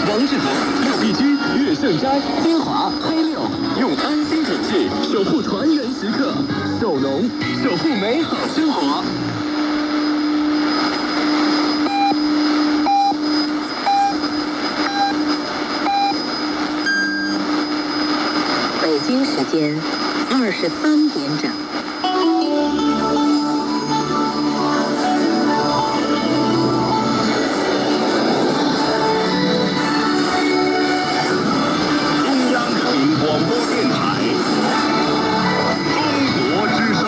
王致和、六必居、乐盛斋、天华、黑六，用安心品质守护团圆时刻，守农，守护美好生活。北京时间23点整。中央人民广播电台，中国之声。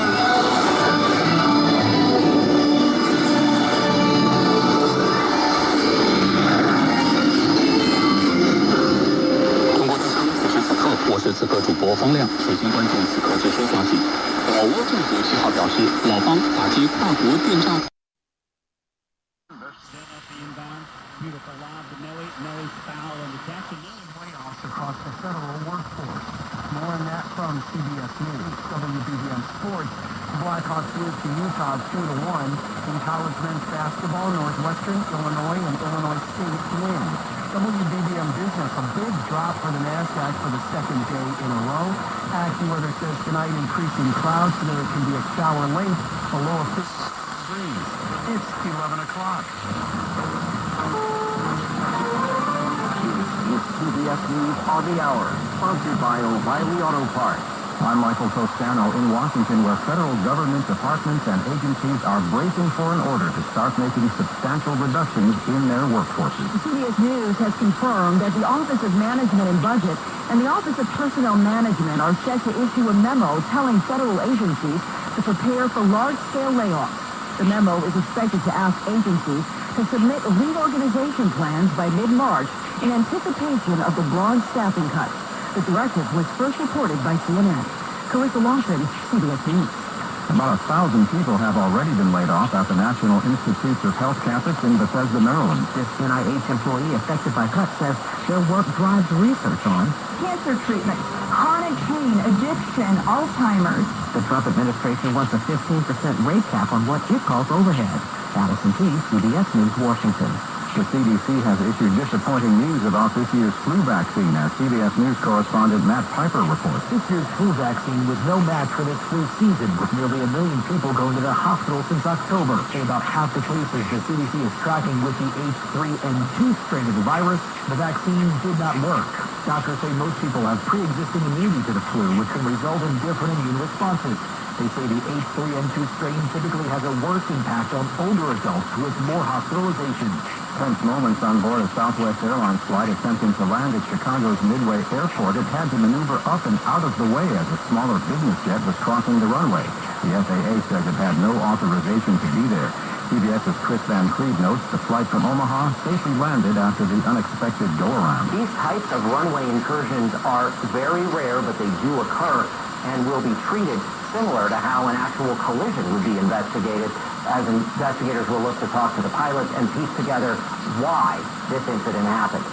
中国之声，此时此刻，我是此刻主播方亮。首先关注此刻最新消息。老挝政府7号表示，我方打击跨国电诈。Beautiful lob to Nelly. Nelly's foul on the catch, and Nelly layoffs across the federal workforce. More on that from CBS News. WBBM Sports. Blackhawks lose to Utah 2-1 in college men's basketball. Northwestern, Illinois, and Illinois State win. WBBM Business, a big drop for the NASDAQ for the second day in a row. AccuWeather says tonight increasing clouds so there can be a shower late, a low of 50 degrees. It's 11 o'clock. CBS News on the Hour, sponsored by O'Reilly Auto Parts. I'm Michael Toscano in Washington, where federal government departments and agencies are bracing for an order to start making substantial reductions in their workforces. CBS News has confirmed that the Office of Management and Budget and the Office of Personnel Management are set to issue a memo telling federal agencies to prepare for large-scale layoffs. The memo is expected to ask agencies to submit reorganization plans by mid-March in anticipation of the broad staffing cuts. The directive was first reported by CNN. Carissa Lawson, CBS News. About 1,000 people have already been laid off at the National Institutes of Health campus in Bethesda, Maryland. This NIH employee affected by cuts says their work drives research on cancer treatment, chronic pain, addiction, Alzheimer's. The Trump administration wants a 15% rate cap on what it calls overhead. Allison Keyes, CBS News, Washington. The CDC has issued disappointing news about this year's flu vaccine, as CBS News correspondent Matt Piper reports. This year's flu vaccine was no match for this flu season, with nearly 1 million people going to the hospital since October. In about half the cases the CDC is tracking with the H3N2 strain of the virus, the vaccine did not work. Doctors say most people have pre-existing immunity to the flu, which can result in different immune responses. They say the H3N2 strain typically has a worse impact on older adults with more hospitalizations. Tense moments on board a Southwest Airlines flight attempting to land at Chicago's Midway Airport. It had to maneuver up and out of the way as a smaller business jet was crossing the runway. The FAA says it had no authorization to be there. CBS's Chris Van Cleve notes the flight from Omaha safely landed after the unexpected go-around. These types of runway incursions are very rare, but they do occur and will be treated similar to how an actual collision would be investigated, as investigators will look to talk to the pilots and piece together why this incident happened.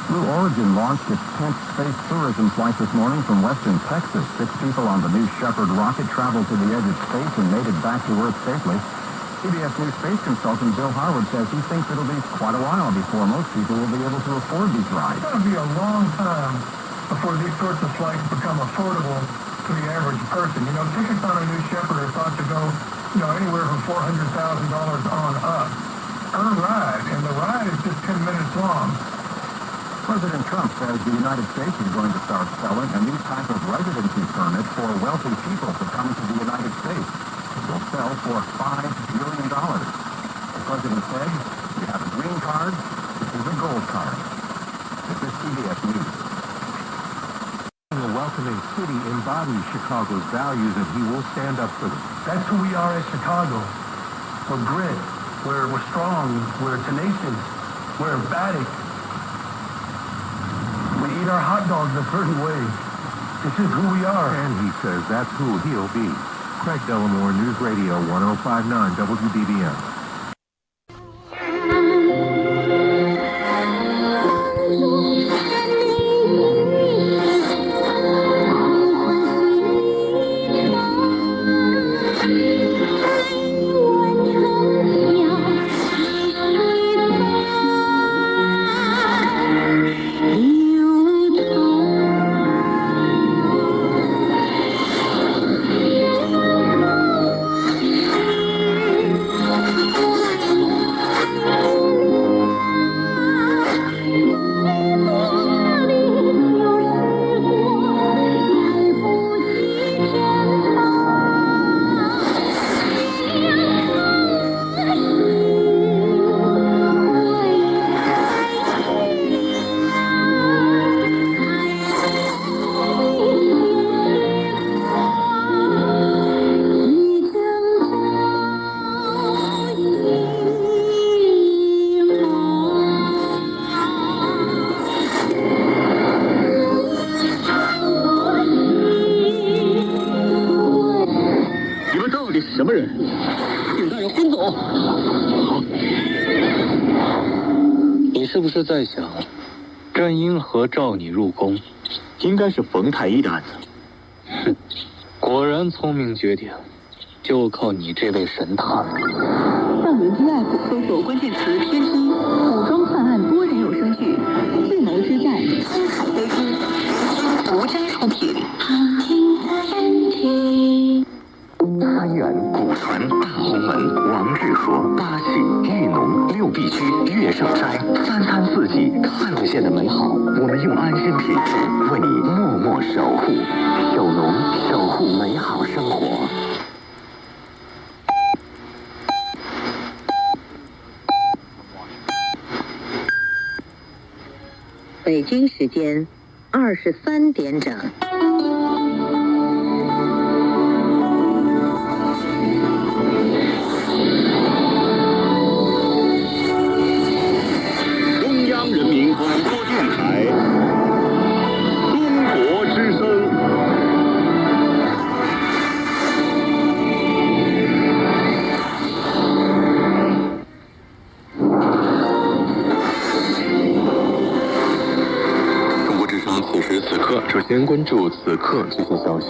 Blue Origin launched its 10th space tourism flight this morning from western Texas. 6 people on the New Shepard rocket traveled to the edge of space and made it back to Earth safely. CBS News space consultant Bill Harwood says he thinks it'll be quite a while before most people will be able to afford these rides. It's going to be a long time before these sorts of flights become affordable to the average person. You know, tickets on a New Shepard are thought to go, anywhere from $400,000 on up. Earn ride, and the ride is just 10 minutes long. President Trump says the United States is going to start selling a new type of residency permit for wealthy people to come to the United States. It will sell for $5 billion. The president said, "You have a green card, this is a gold card." This is CBS News. A welcoming city embodies Chicago's values, and he will stand up for them. That's who we are at Chicago. We're grit. We're strong. We're tenacious. We're emphatic. We eat our hot dogs a certain way. This is who we are. And he says that's who he'll be. Craig Dellamore, News Radio 1059 WBBM. 是不是在想，郑英和召你入宫？应该是冯太医的案子。哼，果然聪明绝顶，就靠你这位神探了。上联机 App 搜索关键词天一，古装犯案多人有声剧，智谋之战，星海飞机，独家出品。好听的感觉。三院、古船、大红门、王日和、八戏、玉农、六必居、乐圣斋，三餐四季看得见的美好，我们用安心品质为你默默守护。守农，守护美好生活。北京时间23点整。中央人民广播电台，中国之声。此时此刻，首先关注此刻最新消息。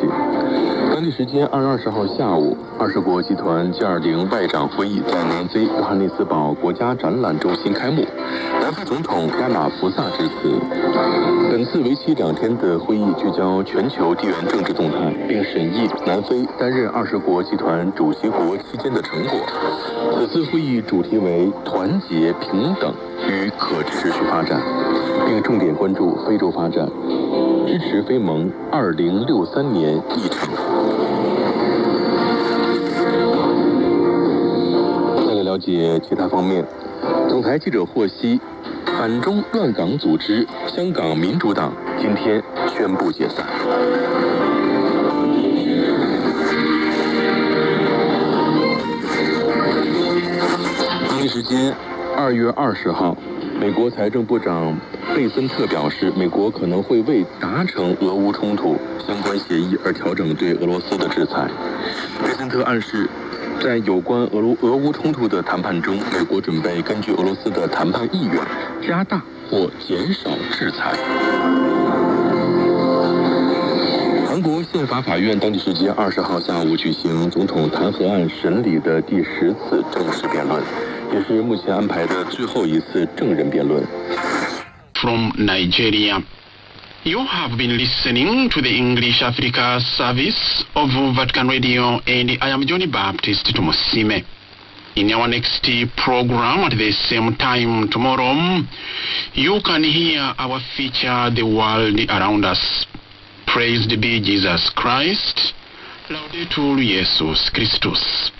当地时间2月20号下午，20国集团 G20 外长会议在南非约翰内斯堡国家展览中心开幕，南非总统加马福萨致辞。本次为期2天的会议聚焦全球地缘政治动态，并审议南非担任20国集团主席国期间的成果。此次会议主题为团结、平等与可持续发展，并重点关注非洲发展，支持非盟2063年议程。再来了解其他方面，总台记者获悉，反中乱港组织香港民主党今天宣布解散。当地时间2月20号，美国财政部长贝森特表示，美国可能会为达成俄乌冲突相关协议而调整对俄罗斯的制裁。贝森特暗示，在有关俄乌冲突的谈判中，美国准备根据俄罗斯的谈判意愿，加大或减少制裁。韩国宪法法院当地时间20号下午举行总统弹劾案审理的第10次正式辩论，也是目前安排的最后一次证人辩论。From Nigeria, you have been listening to the English Africa service of Vatican Radio, and I am Johnny Baptist Tumusime. In our next program at the same time tomorrow, you can hear our feature, The World Around Us. Praised be Jesus Christ. Laudetur Jesus Christus.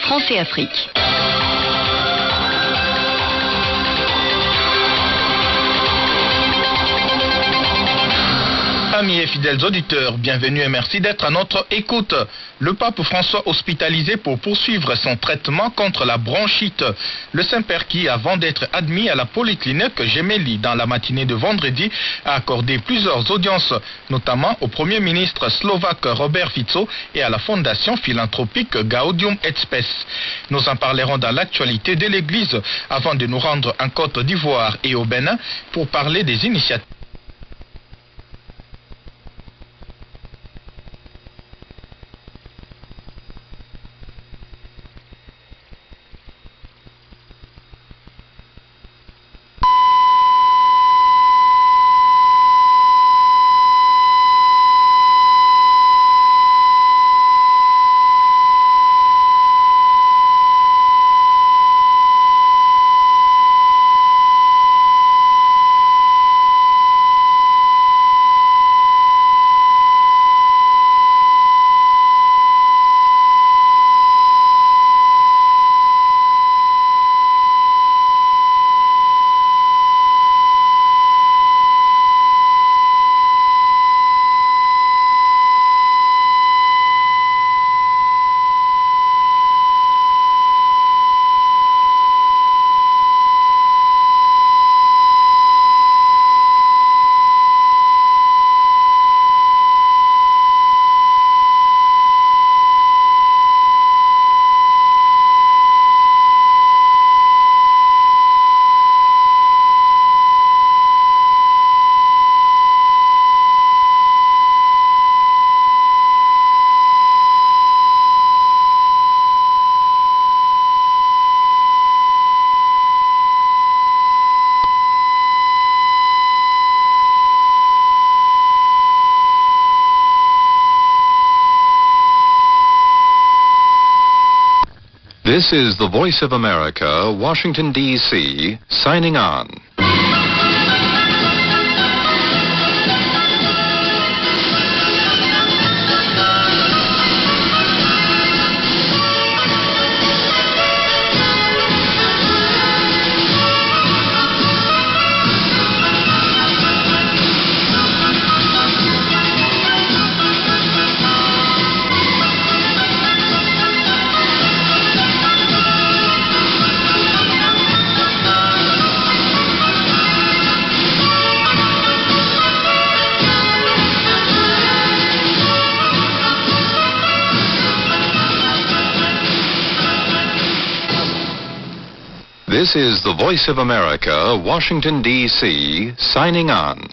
France et Afrique. Amis et fidèles auditeurs, bienvenue et merci d'être à notre écoute. Le pape François hospitalisé pour poursuivre son traitement contre la bronchite. Le Saint-Père qui, avant d'être admis à la polyclinique Gemelli dans la matinée de vendredi, a accordé plusieurs audiences, notamment au Premier ministre slovaque Robert Fico et à la fondation philanthropique Gaudium et Spes. Nous en parlerons dans l'actualité de l'Église avant de nous rendre en Côte d'Ivoire et au Bénin pour parler des initiatives. This is the Voice of America, Washington, D.C., signing on. This is the Voice of America, Washington, D.C., signing on.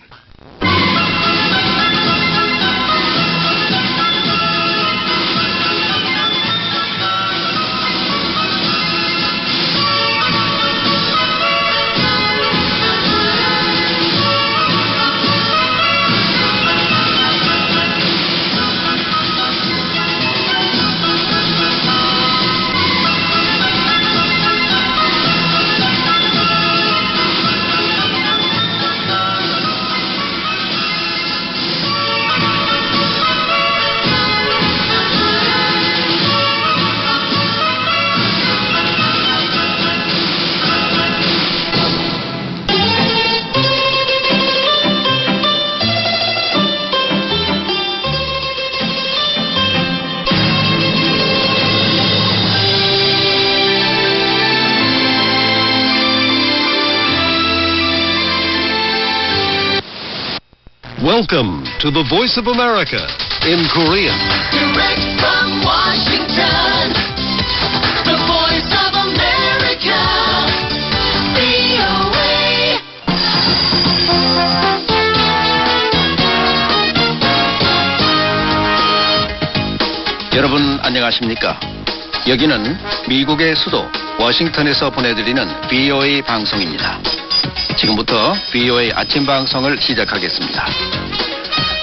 Welcome to the Voice of America in Korean. Direct from Washington, the Voice of America, VOA. 여러분 안녕하십니까? 여기는 미국의 수도 워싱턴에서 보내드리는 VOA 방송입니다. 지금부터 VOA 아침 방송을 시작하겠습니다.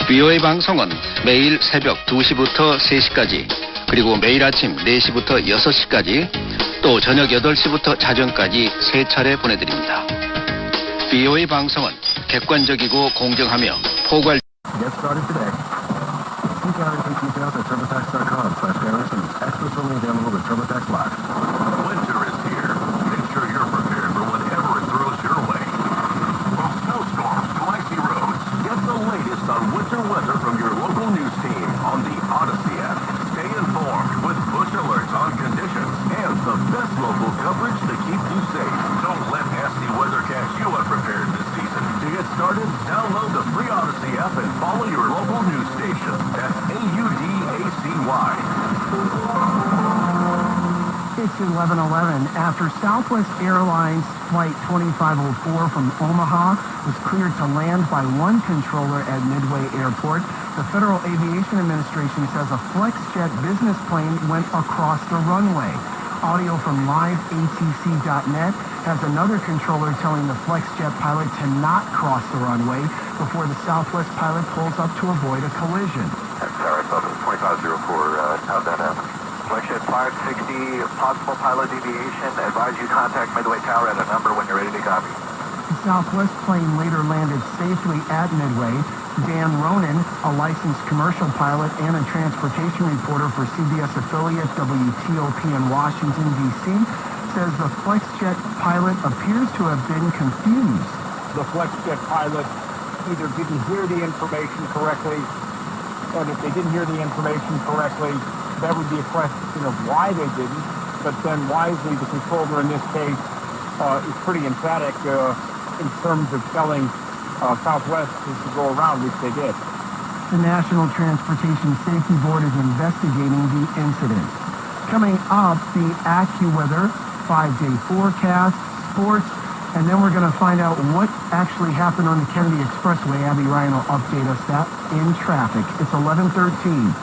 VOA 방송은 매일 새벽 2시부터 3시까지, 그리고 매일 아침 4시부터 6시까지, 또 저녁 8시부터 자정까지 3차례 보내드립니다. VOA 방송은 객관적이고 공정하며 포괄. Get started today. Seek out and take details at TurboTax.com/Harris and extras only available with TurboTax Plus. Winter is here. Make sure you're prepared for whatever it throws your way. From snowstorms to icy roads, get the latest on winter weather from your local news team on the Odyssey app. Stay informed with push alerts on conditions and the best local coverage to keep you safe. Don't let nasty weather catch you unprepared this season. To get started, download the free Odyssey app and follow your local news station. That's AUDACY. It's 11:11 after Southwest Airlines Flight 2504 from Omaha was cleared to land by one controller at Midway Airport. The Federal Aviation Administration says a FlexJet business plane went across the runway. Audio from liveatc.net has another controller telling the FlexJet pilot to not cross the runway before the Southwest pilot pulls up to avoid a collision. Sarasota 2504, how'd that happen? FlexJet 560, possible pilot deviation. Advise you contact Midway Tower at a number when you're ready to copy. The Southwest plane later landed safely at Midway. Dan Ronan, a licensed commercial pilot and a transportation reporter for CBS affiliate WTOP in Washington, D.C., says the FlexJet pilot appears to have been confused. The FlexJet pilot either didn't hear the information correctly, and if they didn't hear the information correctly, that would be a question of why they didn't. But then wisely, the controller in this case is pretty emphatic in terms of telling Southwest to go around, which they did. The National Transportation Safety Board is investigating the incident. Coming up, the AccuWeather 5-day forecast, sports, and then we're going to find out what actually happened on the Kennedy Expressway. Abby Ryan will update us that in traffic. It's 11:13.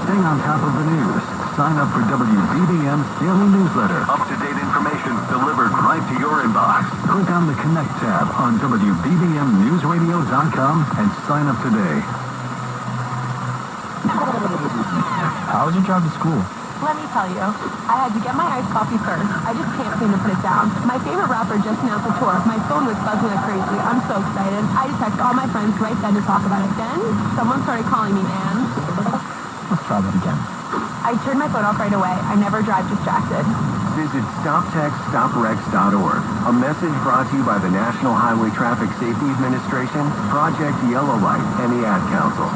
Staying on top of the news. Sign up for WBBM's daily newsletter. Up-to-date information delivered right to your inbox. Click on the Connect tab on WBBMNewsRadio.com and sign up today. How was your drive to school? Let me tell you, I had to get my iced coffee first. I just can't seem to put it down. My favorite rapper just announced a tour. My phone was buzzing like crazy. I'm so excited. I just texted all my friends right then to talk about it. Then, someone started calling me, man. Let's try that again. I turned my phone off right away. I never drive distracted. Visit StopTextStopWrecks.org. A message brought to you by the National Highway Traffic Safety Administration, Project Yellow Light, and the Ad Council.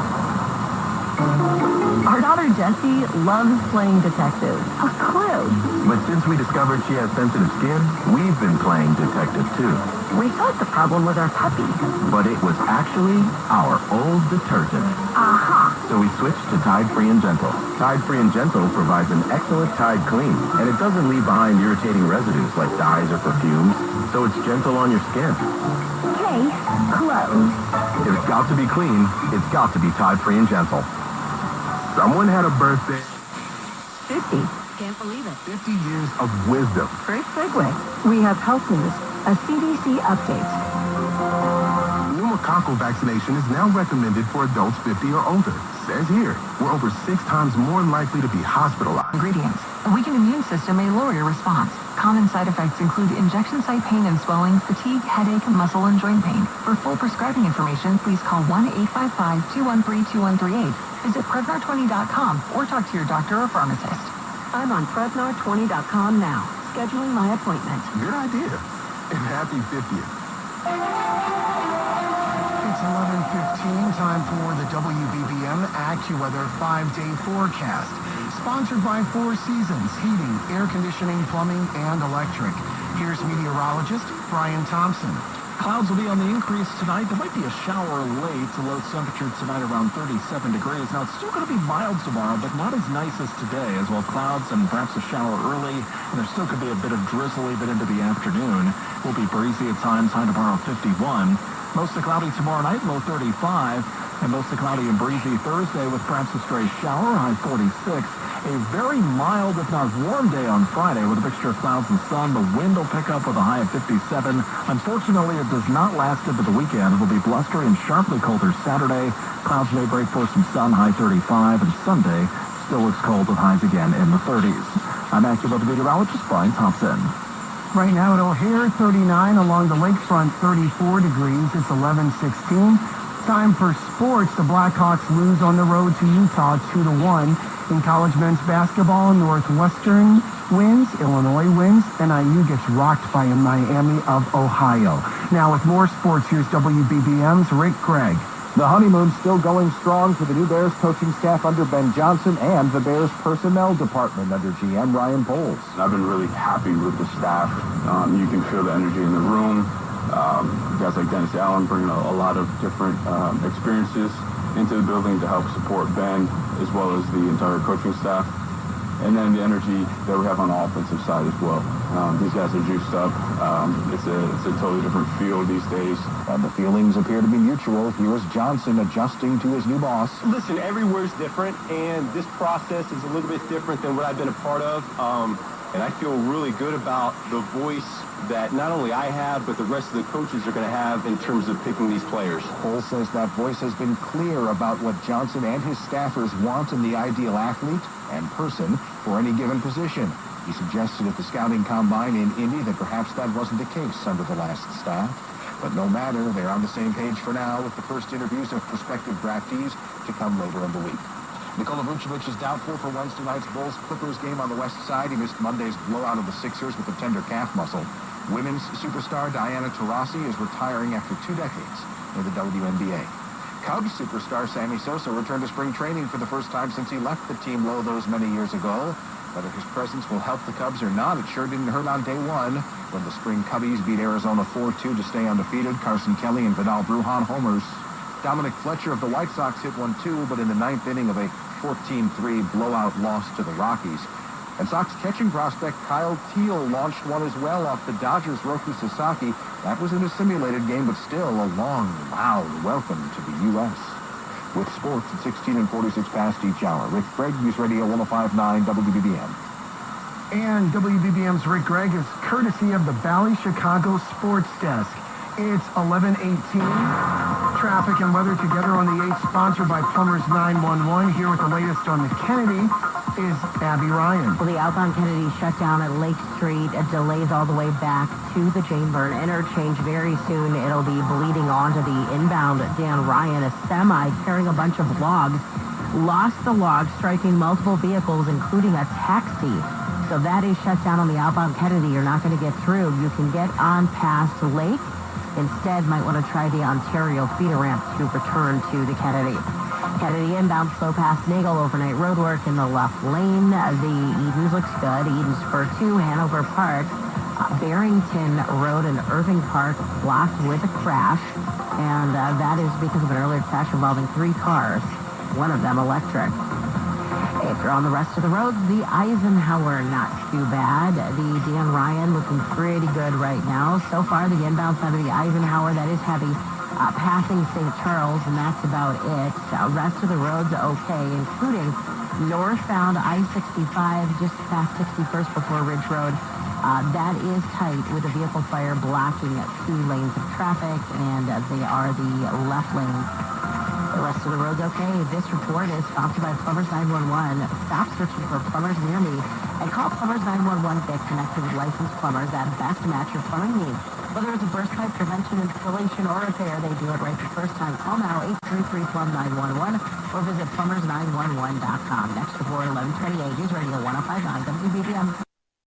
Our daughter Jessie loves playing detective. A clue. But since we discovered she has sensitive skin, we've been playing detective too. We thought the problem was our puppy. But it was actually our old detergent. Aha. So we switched to Tide Free and Gentle. Tide Free and Gentle provides an excellent Tide clean, and it doesn't leave behind irritating residues like dyes or perfumes, so it's gentle on your skin. Case closed. If it's got to be clean, it's got to be Tide Free and Gentle. Someone had a birthday. 50. Can't believe it. 50 years of wisdom. Great segue. We have health news. A CDC update. Pneumococcal vaccination is now recommended for adults 50 or older. Says here, we're over 6 times more likely to be hospitalized. Ingredients. A weakened immune system may lower your response. Common side effects include injection site pain and swelling, fatigue, headache, muscle, and joint pain. For full prescribing information, please call 1-855-213-2138. Visit Prevnar20.com or talk to your doctor or pharmacist. I'm on Prevnar20.com now, scheduling my appointment. Good idea. And happy 50th. It's 11:15, time for the WBBM AccuWeather 5-day forecast. Sponsored by Four Seasons, heating, air conditioning, plumbing, and electric. Here's meteorologist Brian Thompson. Clouds will be on the increase tonight. There might be a shower late. The low temperature tonight around 37 degrees. Now, it's still going to be mild tomorrow, but not as nice as today, as well. Clouds and perhaps a shower early, and there still could be a bit of drizzle even into the afternoon. Will be breezy at times, high tomorrow 51. Mostly cloudy tomorrow night, low 35. And mostly cloudy and breezy Thursday with perhaps a stray shower, high 46. A very mild, if not warm day on Friday with a mixture of clouds and sun. The wind will pick up with a high of 57. Unfortunately, it does not last into the weekend. It will be blustery and sharply colder Saturday. Clouds may break for some sun, high 35. And Sunday still looks cold with highs again in the 30s. I'm AccuWeather meteorologist Brian Thompson. Right now at O'Hare, 39. Along the lakefront, 34 degrees. It's 11:16. Time for sports. The Blackhawks lose on the road to Utah 2-1. In college men's basketball, Northwestern wins, Illinois wins, and IU gets rocked by Miami of Ohio. Now with more sports, here's WBBM's Rick Gregg. The honeymoon's still going strong for the new Bears coaching staff under Ben Johnson and the Bears personnel department under GM Ryan Poles. I've been really happy with the staff. You can feel the energy in the room. Guys like Dennis Allen bringing a lot of different experiences into the building to help support Ben as well as the entire coaching staff. And then the energy that we have on the offensive side as well. These guys are juiced up. It's a totally different feel these days. And the feelings appear to be mutual. Here is Johnson adjusting to his new boss. Listen, everywhere's different, and this process is a little bit different than what I've been a part of. And I feel really good about the voice that not only I have, but the rest of the coaches are going to have in terms of picking these players. Poles says that voice has been clear about what Johnson and his staffers want in the ideal athlete and person for any given position. He suggested at the scouting combine in Indy that perhaps that wasn't the case under the last staff. But no matter, they're on the same page for now with the first interviews of prospective draftees to come later in the week. Nikola Vucevic is doubtful for Wednesday night's Bulls-Clippers game on the west side. He missed Monday's blowout of the Sixers with a tender calf muscle. Women's superstar Diana Taurasi is retiring after 2 decades in the WNBA. Cubs superstar Sammy Sosa returned to spring training for the first time since he left the team low those many years ago. Whether his presence will help the Cubs or not, it sure didn't hurt on day one when the spring Cubbies beat Arizona 4-2 to stay undefeated. Carson Kelly and Vidal Brujan homers. Dominic Fletcher of the White Sox hit one too, but in the 9th inning of a 14-3 blowout loss to the Rockies. And Sox catching prospect Kyle Teel launched one as well off the Dodgers' Roki Sasaki. That was in a simulated game, but still a long, loud welcome to the U.S. With sports at 16 and 46 past each hour. Rick Gregg, News Radio 105.9 WBBM. And WBBM's Rick Gregg is courtesy of the Bally Chicago Sports Desk. It's 11:18. Traffic and weather together on the 8th, sponsored by Plumbers 911. Here with the latest on the Kennedy is Abby Ryan. Well, the outbound Kennedy shut down at Lake Street. Delays all the way back to the Jane Byrne interchange. Very soon it'll be bleeding onto the inbound Dan Ryan. A semi carrying a bunch of logs lost the logs, striking multiple vehicles, including a taxi. So that is shut down on the outbound Kennedy. You're not going to get through. You can get on past Lake. Instead, might want to try the Ontario feeder ramp to return to the Kennedy. Kennedy inbound slow past Nagel, overnight roadwork in the left lane. The Edens looks good. Edens Spur 2, Hanover Park. Barrington Road and Irving Park blocked with a crash. And that is because of an earlier crash involving 3 cars, one of them electric. If you're on the rest of the roads, the Eisenhower not too bad. The Dan Ryan looking pretty good right now. So far, the inbound side of the Eisenhower, that is heavy, passing St. Charles, and that's about it. Rest of the roads, okay, including northbound I-65, just past 61st before Ridge Road. That is tight with a vehicle fire blocking 2 lanes of traffic, and they are the left lane. The rest of the road's okay. This report is sponsored by Plumbers 911. Stop searching for plumbers near me and call Plumbers 911. Get connected with licensed plumbers that best match your plumbing needs. Whether it's a burst pipe prevention, installation, or repair, they do it right the first time. Call now 833-PLUM-911 or visit plumbers911.com. Next report 1128 News Radio 105.9 WBBM.